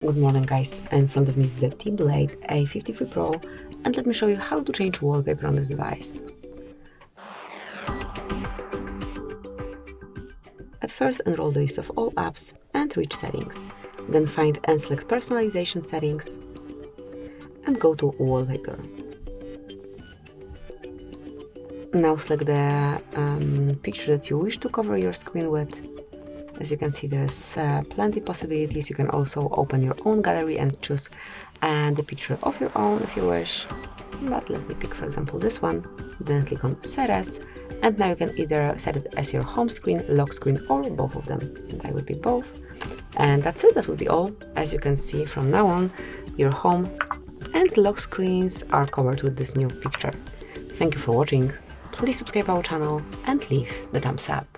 Good morning guys, in front of me is ZTE Blade A53 Pro, and let me show you how to change wallpaper on this device. At first, enroll the list of all apps and reach Settings. Then find and select Personalization Settings and go to Wallpaper. Now select the picture that you wish to cover your screen with. As you can see, there's plenty possibilities. You can also open your own gallery and choose the picture of your own if you wish. But let me pick, for example, this one. Then click on Set As, and now you can either set it as your home screen, lock screen, or both of them. And I will pick both. And that's it. That will be all. As you can see, from now on, your home and lock screens are covered with this new picture. Thank you for watching. Please subscribe our channel and leave the thumbs up.